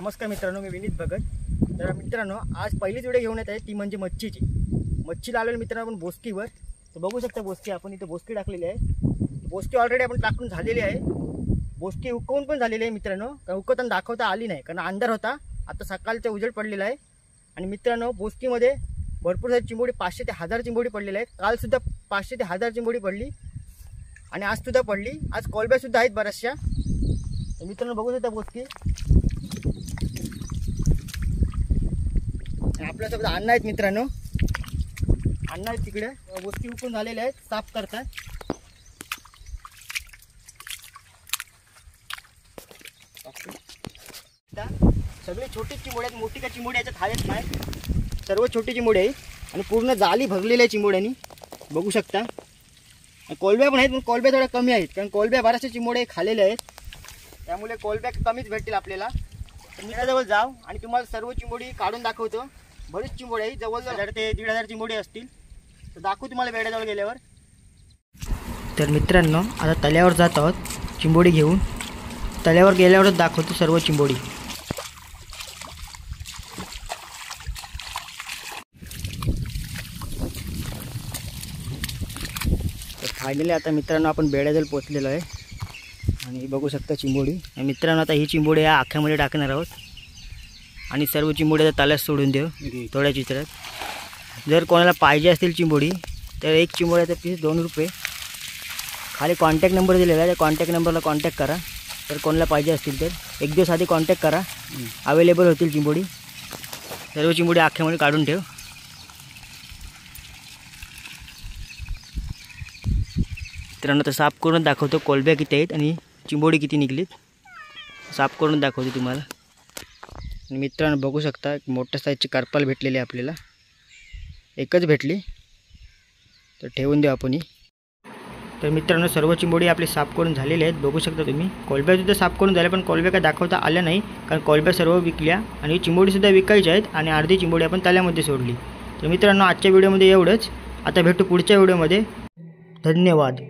नमस्कार मित्रांनो, मी विनीत भगत। तर मित्रांनो, आज पहिलीच व्हिडिओ घेऊन येत आहे, ती म्हणजे मच्छीची। मच्छीला आलेलो मित्रांनो आपण बोस्कीवर। तर बघू शकता बोस्की, आपण इथे बोस्की टाकलेली आहे। बोस्की ऑलरेडी आपण टाकून झालेली आहे। बोस्की हुकवून पण झालेली आहे मित्रांनो, कारण हुकवताना दाखवता आली नाही, कारण अंधार होता। आता सकाळचा उजेड पडलेला आहे। आणि मित्रांनो, बोस्कीमध्ये भरपूर सारी चिंबोडी, 500 ते 1000 चिंबोडी पडलेली आहेत। काल सुद्धा 500 ते 1000 चिंबोडी पडली आणि आज सुद्धा पडली। आज कोलब्या सुद्धा आहेत बऱ्याचशा। मित्रांनो बघू शकता बोस्की। आपल्यासोबत अण्णा आहेत मित्रांनो, अण्णा आहेत तिकडे, बोस्की उकळून झालेले आहेत, साफ करतात। सगळे छोटी चिंबोडी आहेत, मोठी का चिंबोडी याच्यात आहेत नाही, सर्व छोटी चिंबोडी आहे आणि पूर्ण जाली भरलेली आहे चिंबोड्यांनी, बघू शकता। कोलब्या पण आहेत, पण कोलब्या थोड्या कमी आहेत, कारण कोलब्या बऱ्याचशा चिंबोड्या खाल्लेल्या आहेत, त्यामुळे कोलब्या कमीच भेटतील आपल्याला। तर मी त्याजवळ जाऊ आणि तुम्हाला सर्व चिंबोडी काढून दाखवतो। बरीच चिंबोडी आहे, जवळजवळ 1000 ते 1500 चिंबोडी असतील। तर दाखवू तुम्हाला बेड्याजवळ गेल्यावर। तर मित्रांनो, आता तल्यावर जात आहोत चिंबोडी घेऊन। तल्यावर गेल्यावरच दाखवतो सर्व चिंबोडी। तर फायनली आता मित्रांनो आपण बेड्याजवळ पोचलेलो आहे आणि बघू शकता चिंबोडी। मित्रांनो, आता ही चिंबोडी या आख्यामध्ये टाकणार आहोत आणि सर्व चिंबोडी तल्यात सोडून देऊ थोड्या चित्रात। जर कोणाला पाहिजे असतील चिंबोडी तर एक चिंबोड्याचा पीस 2 रुपये। खाली कॉन्टॅक्ट नंबर दिलेला आहे, त्या कॉन्टॅक्ट नंबरला कॉन्टॅक्ट करा। तर कोणाला पाहिजे असतील तर एक दिवस आधी कॉन्टॅक्ट करा, अवेलेबल होतील चिंबोडी। सर्व चिंबोडी आख्यामध्ये काढून ठेव। मित्रांनो, तर साफ करून दाखवतो कोलब्या किती आहेत आणि चिंबोडी किती निघलीत, साफ करून दाखवतो तुम्हाला। आणि मित्रांनो बघू शकता, मोठ्या साईजची करपाल भेटलेली आपल्याला, एकच भेटली, तर ठेवून देऊ आपण ही। तर मित्रांनो, सर्व चिंबोडी आपले साफ करून झालेले आहेत, बघू शकता तुम्ही। कोलब्यासुद्धा साफ करून झाल्या, पण कोलब्या काय दाखवता आल्या नाही, कारण कोलब्या सर्व विकल्या आणि चिंबोडीसुद्धा विकायच्या आहेत आणि अर्धी चिंबोडी आपण तल्यामध्ये सोडली। तर मित्रांनो, आजच्या व्हिडिओमध्ये एवढंच। आता भेटू पुढच्या व्हिडिओमध्ये। धन्यवाद।